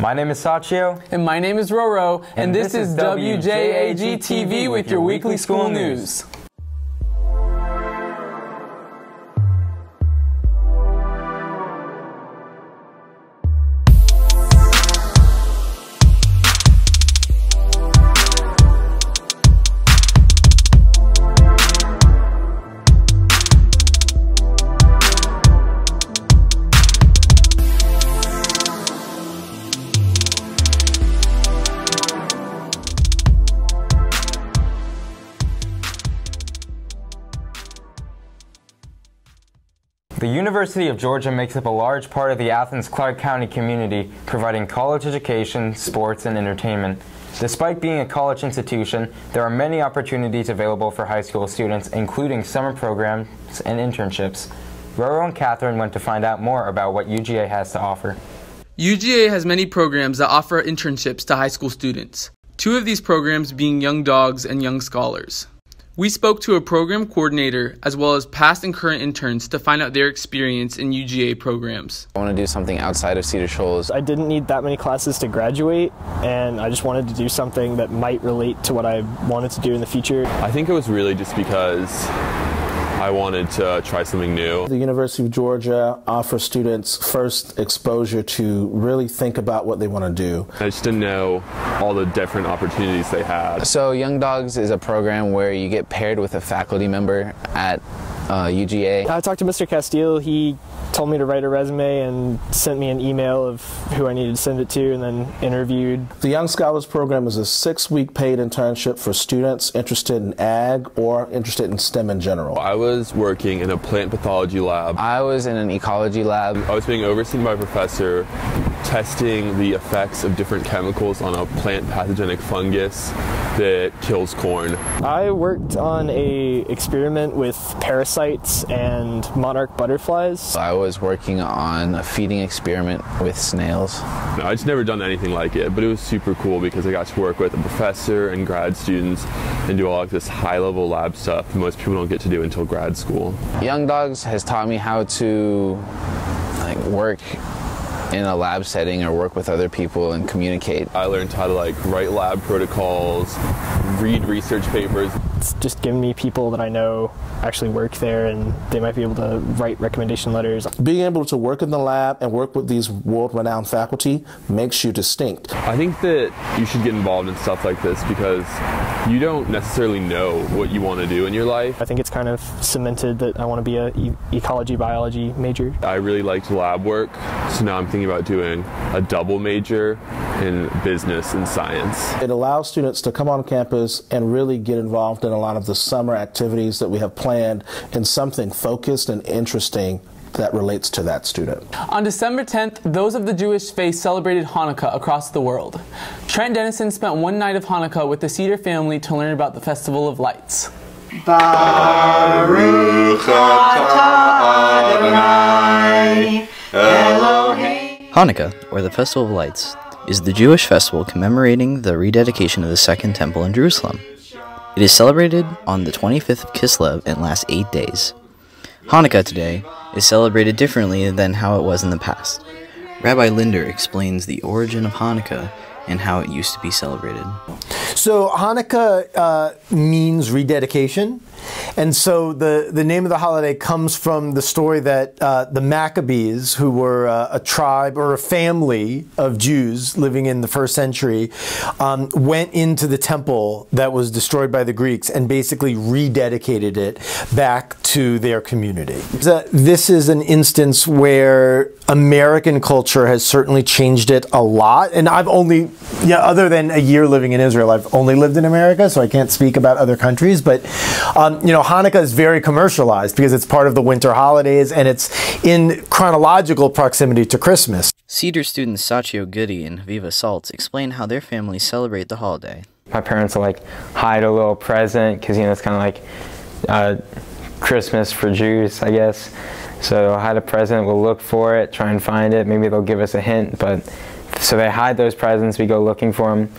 My name is Sachio. And my name is Roro. And this is WJAG-TV with your weekly school news. The University of Georgia makes up a large part of the Athens-Clarke County community, providing college education, sports, and entertainment. Despite being a college institution, there are many opportunities available for high school students, including summer programs and internships. Roro and Catherine went to find out more about what UGA has to offer. UGA has many programs that offer internships to high school students. Two of these programs being Young Dogs and Young Scholars. We spoke to a program coordinator as well as past and current interns to find out their experience in UGA programs. I want to do something outside of Cedar Shoals. I didn't need that many classes to graduate, and I just wanted to do something that might relate to what I wanted to do in the future. I think it was really just because I wanted to try something new. The University of Georgia offers students first exposure to really think about what they want to do. I just didn't know all the different opportunities they had. So Young Dogs is a program where you get paired with a faculty member at UGA. I talked to Mr. Castile. He told me to write a resume and sent me an email of who I needed to send it to, and then interviewed. The Young Scholars Program is a 6-week paid internship for students interested in ag or interested in STEM in general. I was working in a plant pathology lab. I was in an ecology lab. I was being overseen by a professor testing the effects of different chemicals on a plant pathogenic fungus that kills corn. I worked on an experiment with parasites and monarch butterflies. I was working on a feeding experiment with snails. No, I'd just never done anything like it, but it was super cool because I got to work with a professor and grad students and do all of this high-level lab stuff that most people don't get to do until grad school. Young Dogs has taught me how to work in a lab setting or work with other people and communicate. I learned how to write lab protocols, read research papers. It's just giving me people that I know actually work there, and they might be able to write recommendation letters. Being able to work in the lab and work with these world-renowned faculty makes you distinct. I think that you should get involved in stuff like this because you don't necessarily know what you want to do in your life. I think it's kind of cemented that I want to be an ecology biology major. I really liked lab work, so now I'm thinking about doing a double major in business and science. It allows students to come on campus and really get involved in a lot of the summer activities that we have planned in something focused and interesting that relates to that student. On December 10th, those of the Jewish faith celebrated Hanukkah across the world. Trent Dennison spent one night of Hanukkah with the Cedar family to learn about the Festival of Lights. Baruch atah Adonai Elohim. Hanukkah, or the Festival of Lights, is the Jewish festival commemorating the rededication of the Second Temple in Jerusalem. It is celebrated on the 25th of Kislev and lasts 8 days. Hanukkah today is celebrated differently than how it was in the past. Rabbi Linder explains the origin of Hanukkah and how it used to be celebrated. So Hanukkah means rededication, and so the name of the holiday comes from the story that the Maccabees, who were a tribe or a family of Jews living in the first century, went into the temple that was destroyed by the Greeks and basically rededicated it back to their community. This is an instance where American culture has certainly changed it a lot, and I've only, other than a year living in Israel, I've only lived in America, so I can't speak about other countries, but Hanukkah is very commercialized because it's part of the winter holidays and it's in chronological proximity to Christmas. Cedar students Sachio Goody and Viva Saltz explain how their families celebrate the holiday. My parents will hide a little present because it's kind of Christmas for Jews, I guess. So they'll hide a present, we'll look for it, try and find it, maybe they'll give us a hint, so they hide those presents, we go looking for them.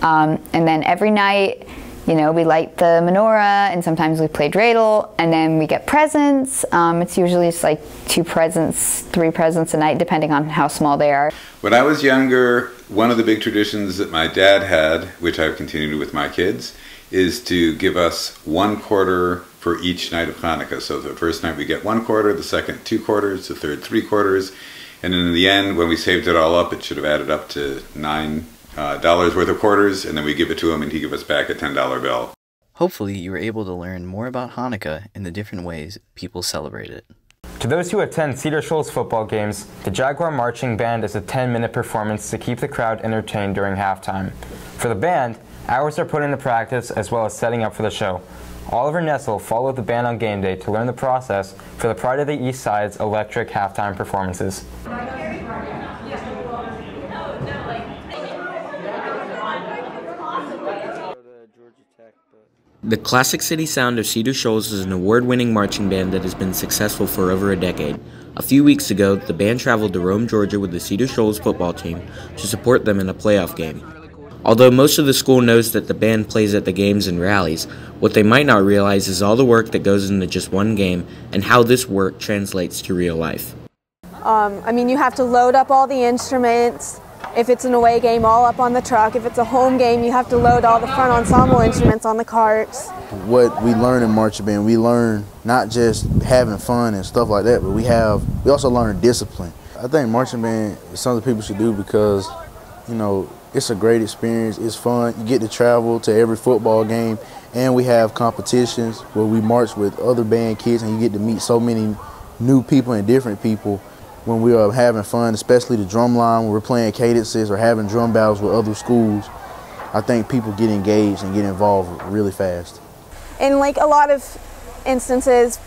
And then every night You know, we light the menorah, and sometimes we play dreidel, and then we get presents. It's usually just like 2 presents, 3 presents a night, depending on how small they are. When I was younger, one of the big traditions that my dad had, which I've continued with my kids, is to give us 1 quarter for each night of Hanukkah. So the first night we get 1 quarter, the second 2 quarters, the third 3 quarters, and then in the end, when we saved it all up, it should have added up to $9 worth of quarters, and then we give it to him and he give us back a $10 bill. Hopefully you were able to learn more about Hanukkah and the different ways people celebrate it. To those who attend Cedar Shoals football games, the Jaguar Marching Band is a 10-minute performance to keep the crowd entertained during halftime. For the band, hours are put into practice as well as setting up for the show. Oliver Nessel followed the band on game day to learn the process for the Pride of the East Side's electric halftime performances. The Classic City Sound of Cedar Shoals is an award-winning marching band that has been successful for over a decade. A few weeks ago, the band traveled to Rome, Georgia with the Cedar Shoals football team to support them in a playoff game. Although most of the school knows that the band plays at the games and rallies, what they might not realize is all the work that goes into just one game and how this work translates to real life. I mean, you have to load up all the instruments. If it's an away game, all up on the truck. If it's a home game, you have to load all the front ensemble instruments on the carts. What we learn in marching band, we learn not just having fun and stuff like that, but we also learn discipline. I think marching band is something people should do because, you know, it's a great experience. It's fun. You get to travel to every football game, and we have competitions where we march with other band kids, and you get to meet so many new people and different people when we are having fun, especially the drum line, when we're playing cadences or having drum battles with other schools. I think people get engaged and get involved really fast. In like a lot of instances,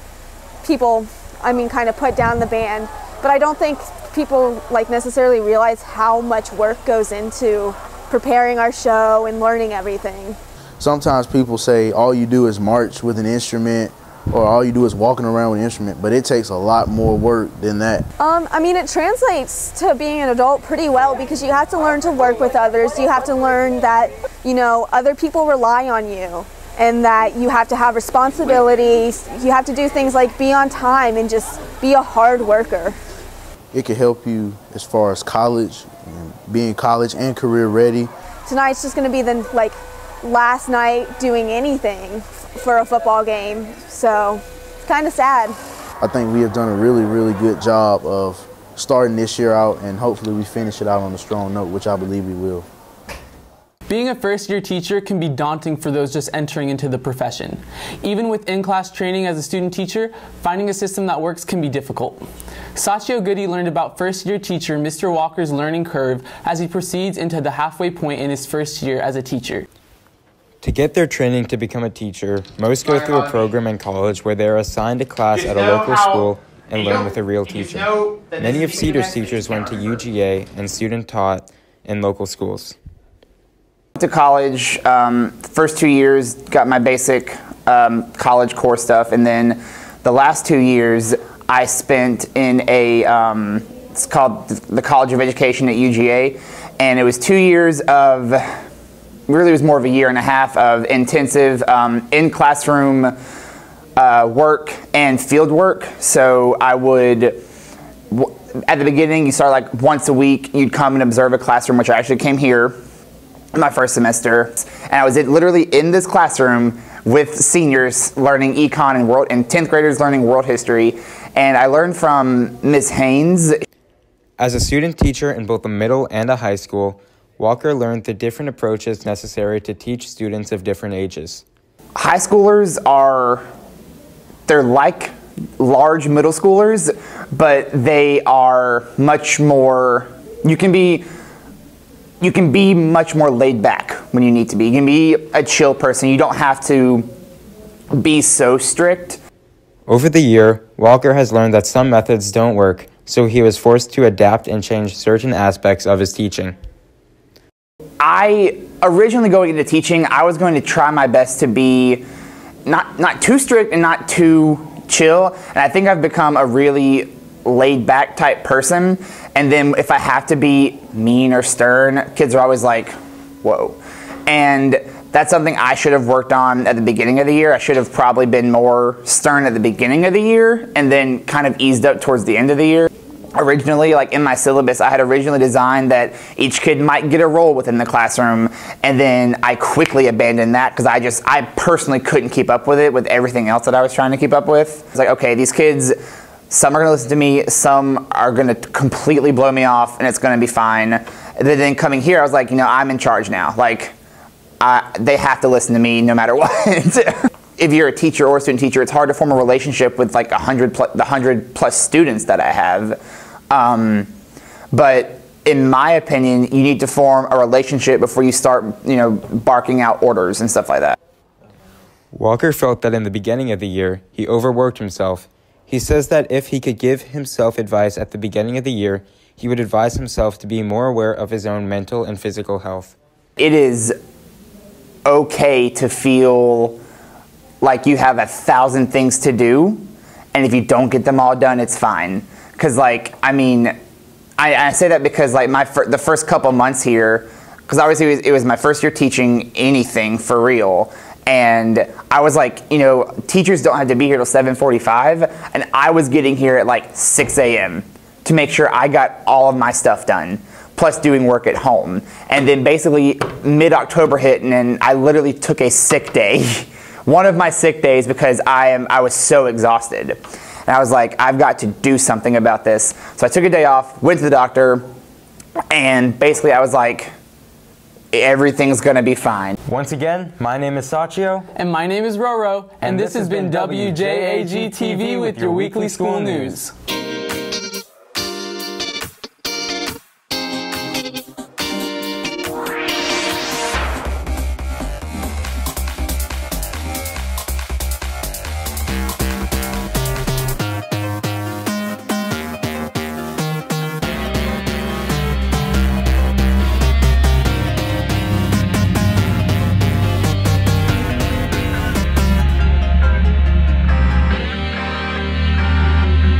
people, kind of put down the band, but I don't think people necessarily realize how much work goes into preparing our show and learning everything. Sometimes people say all you do is march with an instrument, or all you do is walking around with an instrument, but it takes a lot more work than that. It translates to being an adult pretty well because you have to learn to work with others. You have to learn that, other people rely on you and that you have to have responsibilities. You have to do things like be on time and just be a hard worker. It can help you as far as college, being college and career ready. Tonight's just going to be the last night doing anything for a football game, so it's kind of sad. I think we have done a really, really good job of starting this year out, and hopefully we finish it out on a strong note, which I believe we will. Being a first-year teacher can be daunting for those just entering into the profession. Even with in-class training as a student teacher, finding a system that works can be difficult. Sachio Goody learned about first-year teacher Mr. Walker's learning curve as he proceeds into the halfway point in his first year as a teacher. To get their training to become a teacher, most go through a program in college where they are assigned a class at a local school and learn with a real teacher. Many of Cedar's teachers went to UGA and student taught in local schools. To college, first 2 years got my basic college core stuff, and then the last 2 years I spent in it's called the College of Education at UGA, and it was 2 years of, really it was more of a year and a half of intensive in-classroom work and field work. So I would, at the beginning, you start once a week, you'd come and observe a classroom, which I actually came here my first semester, and I was literally in this classroom with seniors learning econ and 10th graders learning world history, and I learned from Ms. Haynes. As a student teacher in both a middle and a high school, Walker learned the different approaches necessary to teach students of different ages. High schoolers they're like large middle schoolers, but they are much more, you can be much more laid back when you need to be. You can be a chill person. You don't have to be so strict. Over the year, Walker has learned that some methods don't work, so he was forced to adapt and change certain aspects of his teaching. I originally going into teaching, I was going to try my best to be not too strict and not too chill, and I think I've become a really laid back type person, and then if I have to be mean or stern, kids are always like, whoa. And That's something I should have worked on at the beginning of the year. I should have probably been more stern at the beginning of the year and then kind of eased up towards the end of the year. Originally, like in my syllabus, I had originally designed that each kid might get a role within the classroom, and then I quickly abandoned that because I personally couldn't keep up with it with everything else that I was trying to keep up with. It's like, okay, these kids, some are going to listen to me, some are going to completely blow me off, and it's going to be fine. And then coming here, I was like, you know, I'm in charge now. Like, they have to listen to me no matter what. If you're a teacher or a student teacher, it's hard to form a relationship with like the 100 plus students that I have. But in my opinion, you need to form a relationship before you start, you know, barking out orders and stuff like that. Walker felt that in the beginning of the year, he overworked himself. He says that if he could give himself advice at the beginning of the year, he would advise himself to be more aware of his own mental and physical health. It is okay to feel like you have 1,000 things to do, and if you don't get them all done, it's fine. Because, like, I mean, I say that because, like, the first couple months here, because obviously it was my first year teaching anything for real, and I was like, you know, teachers don't have to be here till 7:45, and I was getting here at like 6 a.m. to make sure I got all of my stuff done, plus doing work at home. And then basically mid-October hit, and then I literally took a sick day. One of my sick days because I was so exhausted. And I was like, I've got to do something about this. So I took a day off, went to the doctor, and basically I was like, everything's gonna be fine. Once again, my name is Sachio. And my name is Roro. And this has been WJAG-TV with your weekly school news.